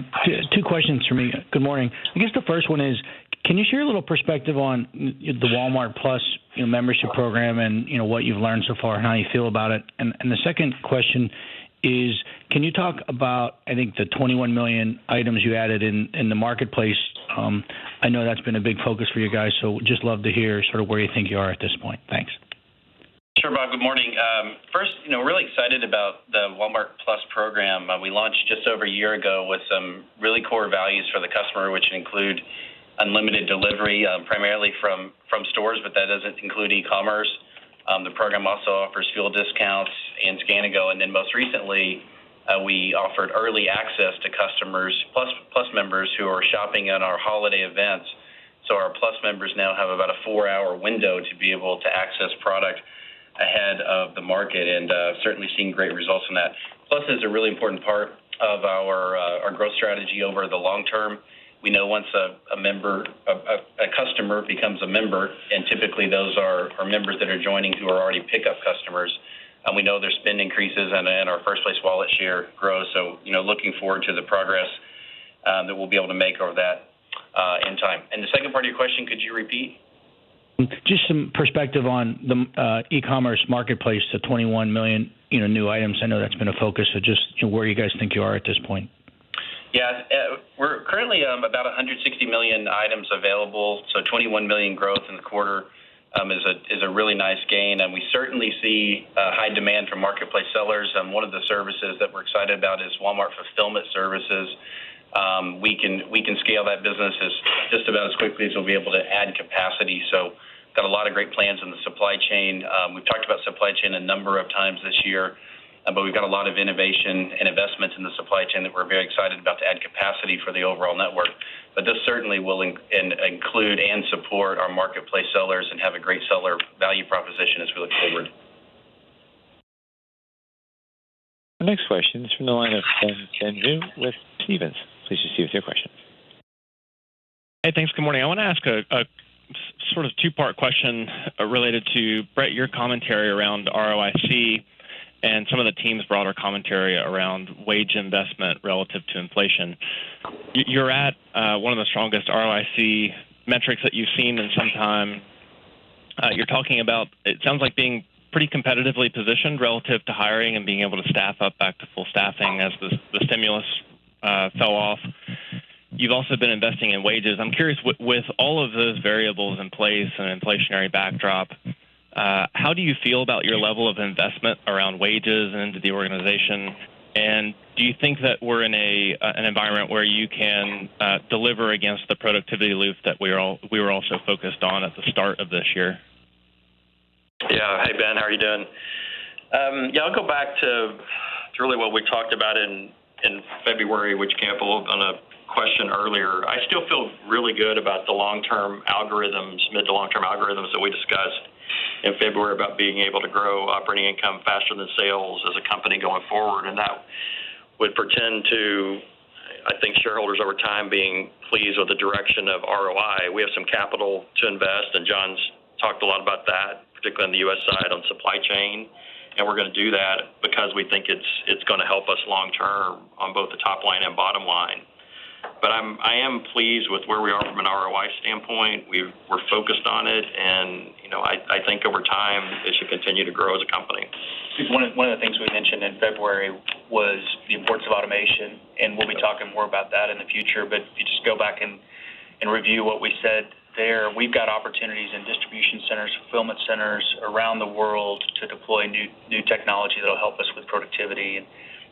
two questions for me. Good morning. I guess the first one is, can you share a little perspective on the Walmart Plus membership program and what you've learned so far and how you feel about it? And the second question is, can you talk about, I think, the 21 million items you added in the marketplace? I know that's been a big focus for you guys, so just love to hear sort of where you think you are at this point. Thanks. Sure, Bob. Good morning. First, we're really excited about the Walmart Plus program. We launched just over a year ago with some really core values for the customer, which include unlimited delivery, primarily from stores, but that doesn't include e-commerce. The program also offers fuel discounts and Scan and Go, and then most recently, we offered early access to customers, Plus members who are shopping on our holiday events. So our Plus members now have about a 4-hour window to be able to access product ahead of the market, and certainly seeing great results from that. Plus is a really important part of our growth strategy over the long term. We know once a customer becomes a member, and typically those are members that are joining who are already pickup customers, we know their spend increases and our first place wallet share grows. So, looking forward to the progress that we'll be able to make over that in time. And the second part of your question, could you repeat? Just some perspective on the e-commerce marketplace, the 21 million new items. I know that's been a focus. So just where you guys think you are at this point. Yeah, we're currently about 160 million items available. So 21 million growth in the quarter is a really nice gain, and we certainly see high demand from marketplace sellers. One of the services that we're excited about is Walmart Fulfillment Services. We can scale that business just about as quickly as we'll be able to add capacity. So got a lot of great plans in the supply chain. We've talked about supply chain a number of times this year, but we've got a lot of innovation and investments in the supply chain that we're very excited about to add capacity for the overall network. But this certainly will include and support our marketplace sellers and have a great seller value proposition as we look forward. The next question is from the line of Ben Zhu with Stephens. Please proceed with your question. Hey, thanks. Good morning. I want to ask a sort of two-part question related to, Brett, your commentary around ROIC and some of the team's broader commentary around wage investment relative to inflation. You're at one of the strongest ROIC metrics that you've seen in some time. You're talking about, it sounds like, being pretty competitively positioned relative to hiring and being able to staff up back to full staffing as the stimulus fell off. You've also been investing in wages. I'm curious, with all of those variables in place and inflationary backdrop, how do you feel about your level of investment around wages and into the organization? And do you think that we're in an environment where you can deliver against the productivity loop that we were also focused on at the start of this year? Yeah. Hey, Ben, how are you doing? I'll go back to really what we talked about in February, which came up on a question earlier. I still feel really good about the long-term algorithms, mid to long-term algorithms that we discussed in February about being able to grow operating income faster than sales as a company going forward, and that would portend to, I think, shareholders over time being pleased with the direction of ROI. We have some capital to invest, and John's talked a lot about that, particularly on the U.S. side on supply chain, and we're going to do that because we think it's going to help us long term on both the top line and bottom line. But I am pleased with where we are from an ROI standpoint. We're focused on it, and I think over time it should continue to grow as a company. One of the things we mentioned in February was the importance of automation, and we'll be talking more about that in the future. But if you just go back and review what we said there, we've got opportunities in distribution centers, fulfillment centers around the world to deploy new technology that'll help us with productivity,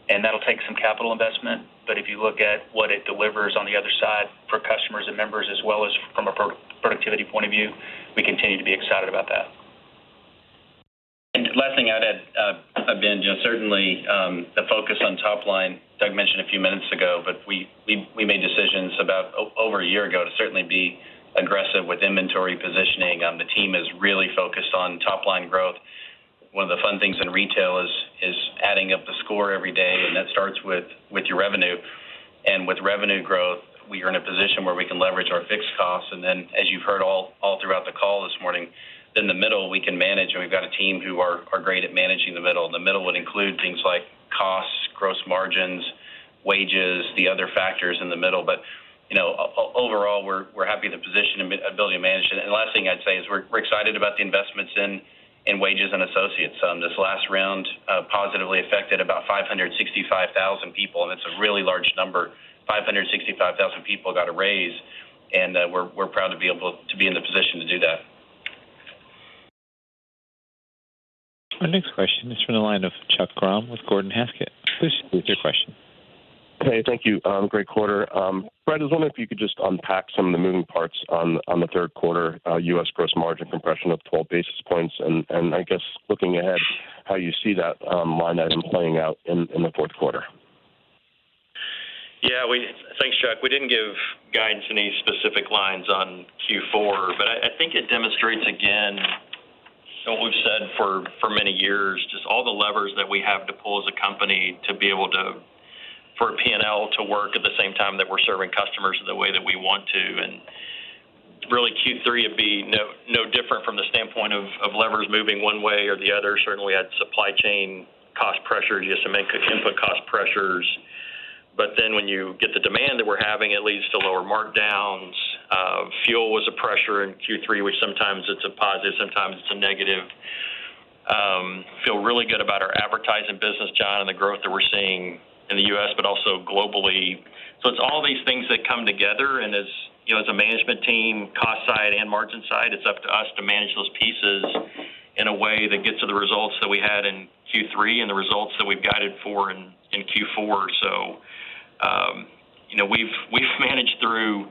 and that'll take some capital investment. But if you look at what it delivers on the other side for customers and members, as well as from a productivity point of view, we continue to be excited about that. And last thing I'd add, Ben, certainly the focus on top line, Doug mentioned a few minutes ago, but we made decisions about over a year ago to certainly be aggressive with inventory positioning. The team is really focused on top line growth. One of the fun things in retail is adding up the score every day, and that starts with your revenue. And with revenue growth, we are in a position where we can leverage our fixed costs. And then, as you've heard all throughout the call this morning, then the middle we can manage, and we've got a team who are great at managing the middle. And the middle would include things like costs, gross margins, wages, the other factors in the middle. But overall, we're happy with the position and ability to manage it. And the last thing I'd say is we're excited about the investments in wages and associates. This last round positively affected about 565,000 people, and it's a really large number. 565,000 people got a raise, and we're proud to be able to be in the position to do that. Our next question is from the line of Chuck Grom with Gordon Haskett. Please proceed with your question. Hey, thank you. Great quarter. Brett, I was wondering if you could just unpack some of the moving parts on the third quarter U.S. gross margin compression of 12 basis points, and I guess looking ahead, how you see that line item playing out in the fourth quarter. Yeah, thanks, Chuck. We didn't give guidance in any specific lines on Q4, but I think it demonstrates again what we've said for many years, just all the levers that we have to pull as a company to be able to, for a P&L to work at the same time that we're serving customers the way that we want to. And really Q3 would be no different from the standpoint of levers moving one way or the other. Certainly we had supply chain cost pressures, you have some input cost pressures. But then when you get the demand that we're having, it leads to lower markdowns. Fuel was a pressure in Q3, which sometimes it's a positive, sometimes it's a negative. Feel really good about our advertising business, John, and the growth that we're seeing in the U.S., but also globally. So it's all these things that come together, and as a management team, cost side and margin side, it's up to us to manage those pieces in a way that gets to the results that we had in Q3 and the results that we've guided for in Q4. So, we've managed through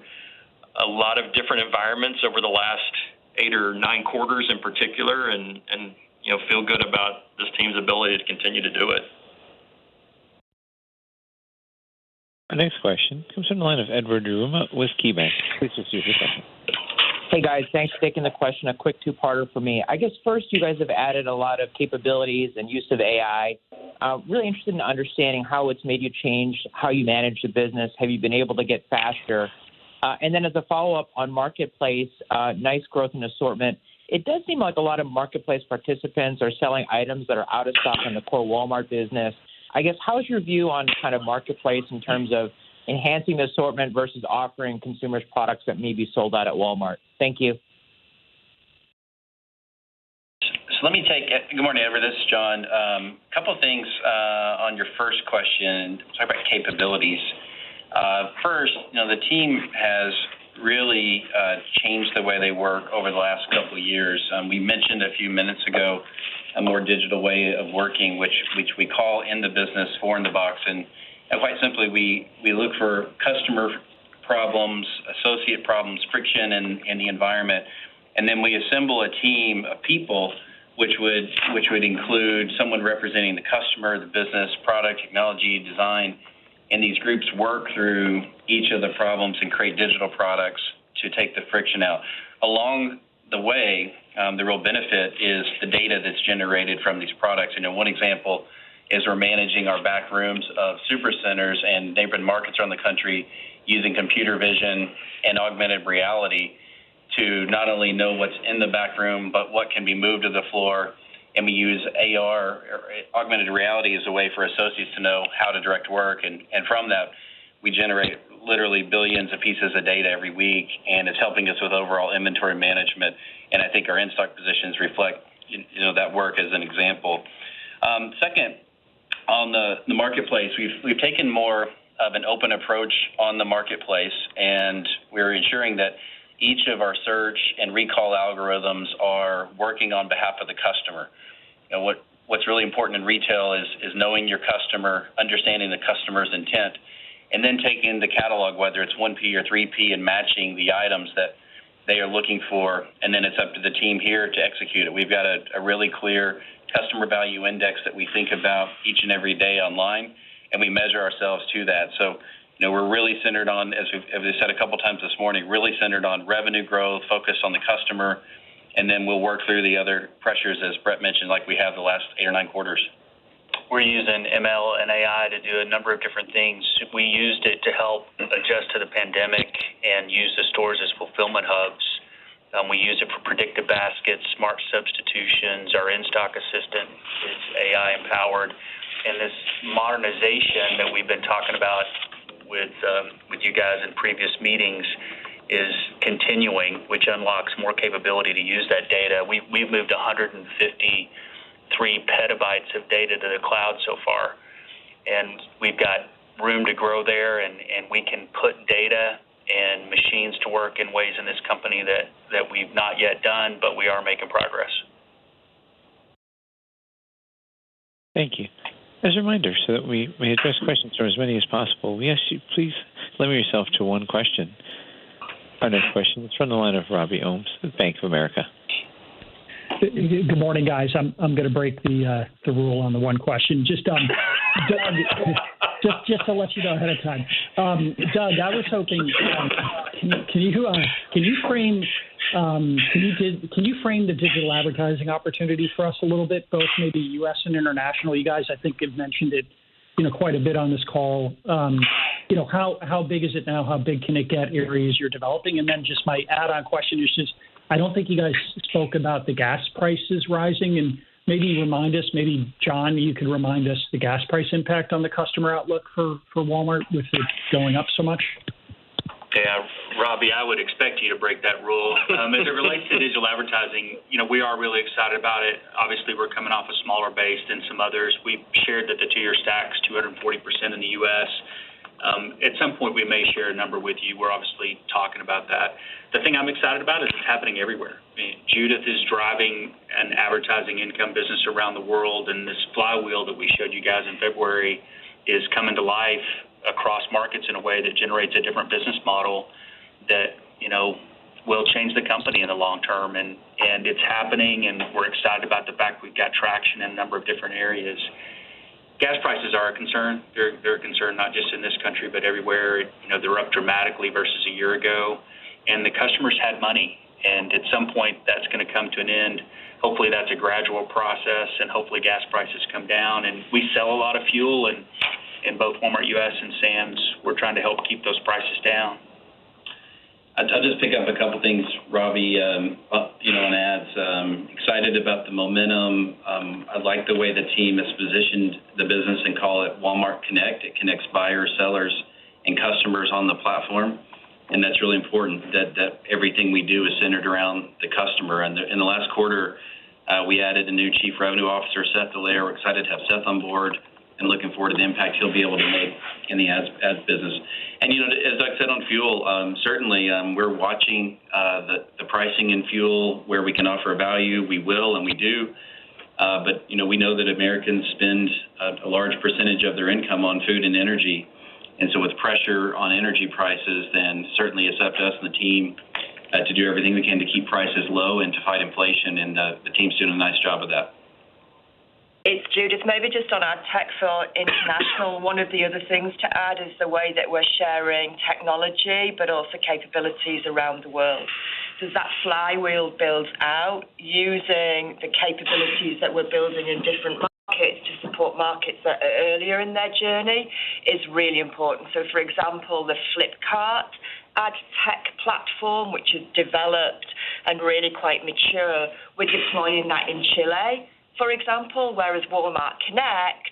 a lot of different environments over the last 8 or 9 quarters in particular, and feel good about this team's ability to continue to do it. Our next question comes from the line of Edward Yruma with KeyBanc. Please proceed with your question. Hey, guys. Thanks for taking the question. A quick two-parter for me. I guess first, you guys have added a lot of capabilities and use of AI. Really interested in understanding how it's made you change how you manage the business. Have you been able to get faster? And then as a follow-up on Marketplace, nice growth in assortment. It does seem like a lot of Marketplace participants are selling items that are out of stock in the core Walmart business. I guess how's your view on kind of Marketplace in terms of enhancing the assortment versus offering consumers products that may be sold out at Walmart? Thank you. So let me good morning, Edward. This is John. A couple of things on your first question, talk about capabilities. First, the team has really changed the way they work over the last couple of years. We mentioned a few minutes ago a more digital way of working, which we call in the business, for in the box. And quite simply, we look for customer problems, associate problems, friction in the environment, and then we assemble a team of people which would include someone representing the customer, the business, product, technology, design, and these groups work through each of the problems and create digital products to take the friction out. Along the way, the real benefit is the data that's generated from these products. One example is we're managing our back rooms of super centers and neighboring markets around the country using computer vision and augmented reality to not only know what's in the back room, but what can be moved to the floor. And we use AR, or augmented reality, as a way for associates to know how to direct work. And from that, we generate literally billions of pieces of data every week, and it's helping us with overall inventory management. And I think our in-stock positions reflect that work as an example. Second, on the marketplace, we've taken more of an open approach on the marketplace, and we're ensuring that each of our search and recall algorithms are working on behalf of the customer. What's really important in retail is knowing your customer, understanding the customer's intent, and then taking the catalog, whether it's 1P or 3P, and matching the items that they are looking for, and then it's up to the team here to execute it. We've got a really clear customer value index that we think about each and every day online, and we measure ourselves to that. So, we're really centered on, as we've said a couple times this morning, really centered on revenue growth, focused on the customer, and then we'll work through the other pressures, as Brett mentioned, like we have the last 8 or 9 quarters. We're using ML and AI to do a number of different things. We used it to help adjust to the pandemic and use the stores as fulfillment hubs. We use it for predictive baskets, smart substitutions. Our in-stock assistant is AI empowered. And this modernization that we've been talking about with you guys in previous meetings is continuing, which unlocks more capability to use that data. We've moved 153 petabytes of data to the cloud so far, and we've got room to grow there, and we can put data and machines to work in ways in this company that we've not yet done, but we are making progress. Thank you. As a reminder, so that we may address questions from as many as possible, we ask you please limit yourself to one question. Our next question is from the line of Robbie Ohmes with Bank of America. Good morning, guys. I'm going to break the rule on the one question. Just Doug, just to let you know ahead of time. Doug, I was hoping can you frame the digital advertising opportunity for us a little bit, both maybe U.S. and international? You guys, I think, have mentioned it, quite a bit on this call. How big is it now? How big can it get? Areas you're developing, and then just my add-on question is just, I don't think you guys spoke about the gas prices rising, and maybe remind us, maybe John, you could remind us the gas price impact on the customer outlook for Walmart with it going up so much. Yeah, Robbie, I would expect you to break that rule. As it relates to digital advertising, we are really excited about it. Obviously, we're coming off a smaller base than some others. We've shared that the 2-year stack's 240% in the U.S. At some point, we may share a number with you. We're obviously talking about that. The thing I'm excited about is it's happening everywhere. Judith is driving an advertising income business around the world, and this flywheel that we showed you guys in February is coming to life across markets in a way that generates a different business model that, will change the company in the long term. And it's happening, and we're excited about the fact we've got traction in a number of different areas. Gas prices are a concern. They're a concern not just in this country, but everywhere. They're up dramatically versus a year ago, and the customers had money. And at some point, that's going to come to an end. Hopefully, that's a gradual process, and hopefully gas prices come down. And we sell a lot of fuel, and in both Walmart U.S. and Sam's, we're trying to help keep those prices down. I'll just pick up a couple things, Robbie, on ads. Excited about the momentum. I like the way the team has positioned the business and call it Walmart Connect. It connects buyers, sellers, and customers on the platform. And that's really important, that everything we do is centered around the customer. And in the last quarter, we added a new Chief Revenue Officer, Seth Dallaire. We're excited to have Seth on board and looking forward to the impact he'll be able to make in the ads business. And, as Doug said on fuel, certainly we're watching the pricing in fuel where we can offer value. We will, and we do. But, we know that Americans spend a large percentage of their income on food and energy. And so with pressure on energy prices, then certainly it's up to us and the team to do everything we can to keep prices low and to fight inflation. And the team's doing a nice job of that. It's Judith. Maybe just on our tech for international, one of the other things to add is the way that we're sharing technology, but also capabilities around the world. as that flywheel builds out, using the capabilities that we're building in different markets to support markets that are earlier in their journey is really important. So, for example, the Flipkart ad tech platform, which is developed and really quite mature, we're deploying that in Chile, for example, whereas Walmart Connect,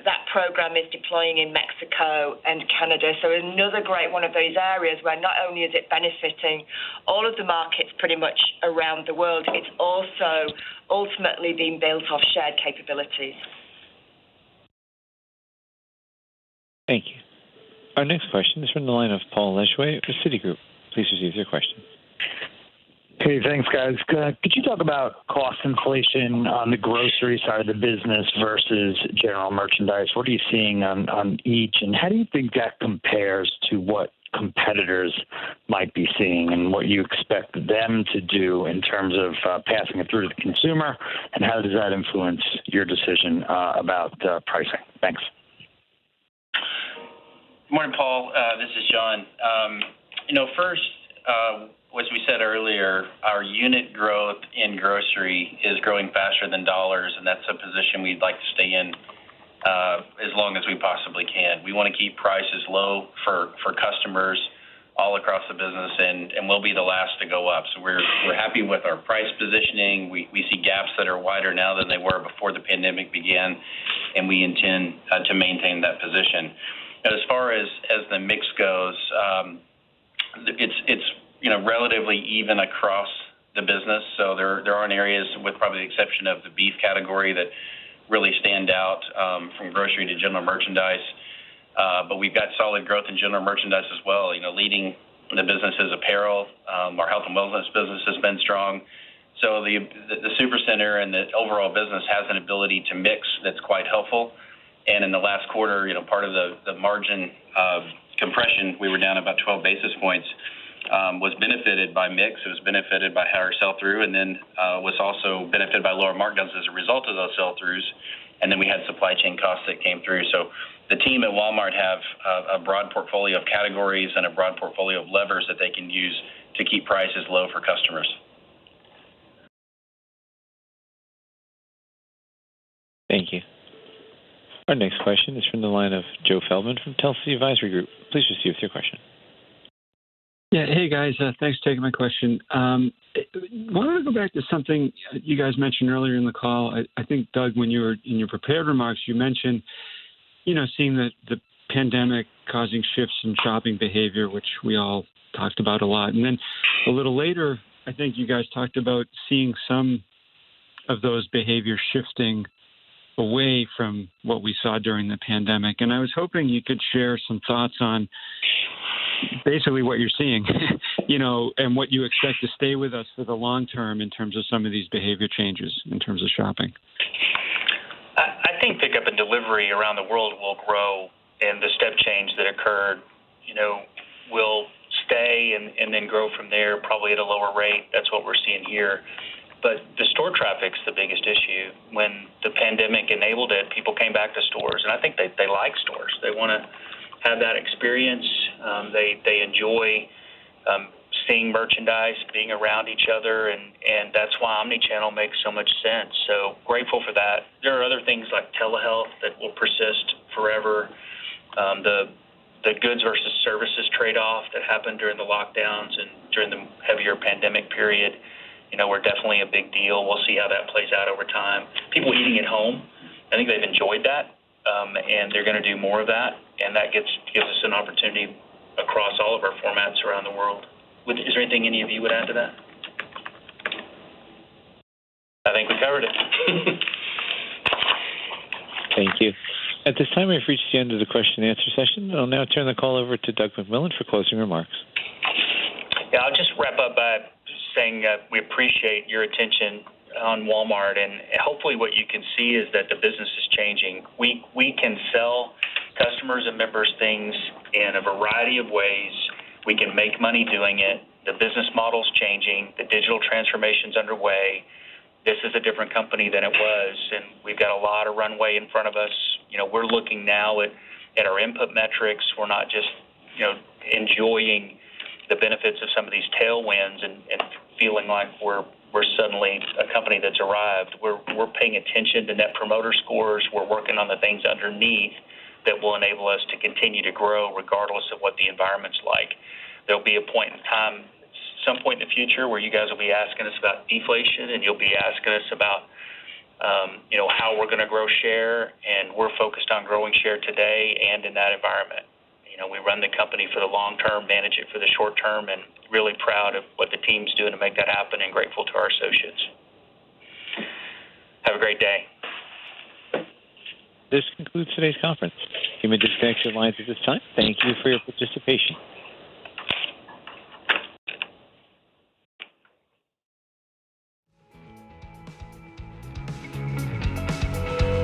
that program is deploying in Mexico and Canada. So another great one of those areas where not only is it benefiting all of the markets pretty much around the world, it's also ultimately being built off shared capabilities. Thank you. Our next question is from the line of Paul Lejuez with Citigroup. Please proceed with your question. Hey, thanks, guys. Could you talk about cost inflation on the grocery side of the business versus general merchandise? What are you seeing on each, and how do you think that compares to what competitors might be seeing and what you expect them to do in terms of passing it through to the consumer, and how does that influence your decision about pricing? Thanks. Good morning, Paul. This is John. First, as we said earlier, our unit growth in grocery is growing faster than dollars, and that's a position we'd like to stay in as long as we possibly can. We want to keep prices low for customers all across the business, and we'll be the last to go up. So we're happy with our price positioning. We see gaps that are wider now than they were before the pandemic began, and we intend to maintain that position. As far as the mix goes, it's relatively even across the business. So there aren't areas, with probably the exception of the beef category, that really stand out from grocery to general merchandise. But we've got solid growth in general merchandise as well. Leading the business is apparel. Our health and wellness business has been strong. So the supercenter and the overall business has an ability to mix that's quite helpful. And in the last quarter, part of the margin compression, we were down about 12 basis points, was benefited by mix. It was benefited by higher sell-through, and then was also benefited by lower markdowns as a result of those sell-throughs. And then we had supply chain costs that came through. So the team at Walmart have a broad portfolio of categories and a broad portfolio of levers that they can use to keep prices low for customers. Thank you. Our next question is from the line of Joe Feldman from Telsey Advisory Group. Please proceed with your question. Yeah, hey guys, thanks for taking my question. Wanted to go back to something you guys mentioned earlier in the call. I think, Doug, when you were in your prepared remarks, you mentioned, seeing the pandemic causing shifts in shopping behavior, which we all talked about a lot. And then a little later, I think you guys talked about seeing some of those behaviors shifting away from what we saw during the pandemic. And I was hoping you could share some thoughts on basically what you're seeing, and what you expect to stay with us for the long term in terms of some of these behavior changes in terms of shopping. I think pickup and delivery around the world will grow, and the step change that occurred, will stay and then grow from there, probably at a lower rate. That's what we're seeing here. But the store traffic's the biggest issue. When the pandemic enabled it, people came back to stores, and I think they like stores. They want to have that experience. They enjoy seeing merchandise, being around each other, and that's why omnichannel makes so much sense. So grateful for that. There are other things like telehealth that will persist forever. The goods versus services trade-off that happened during the lockdowns and during the heavier pandemic period, were definitely a big deal. We'll see how that plays out over time. People eating at home, I think they've enjoyed that, and they're going to do more of that, and that gives us an opportunity across all of our formats around the world. Is there anything any of you would add to that? I think we covered it. Thank you. At this time, we've reached the end of the question and answer session. I'll now turn the call over to Doug McMillon for closing remarks. Yeah, I'll just wrap up by saying we appreciate your attention on Walmart, and hopefully what you can see is that the business is changing. We can sell customers and members things in a variety of ways. We can make money doing it. The business model's changing. The digital transformation's underway. This is a different company than it was, and we've got a lot of runway in front of us. We're looking now at our input metrics. We're not just enjoying the benefits of some of these tailwinds and feeling like we're suddenly a company that's arrived. We're paying attention to net promoter scores. We're working on the things underneath that will enable us to continue to grow regardless of what the environment's like. There'll be a point in time, some point in the future, where you guys will be asking us about deflation, and you'll be asking us about how we're going to grow share, and we're focused on growing share today and in that environment. We run the company for the long term, manage it for the short term, and really proud of what the team's doing to make that happen and grateful to our associates. Have a great day. This concludes today's conference. You may disconnect your lines at this time. Thank you for your participation.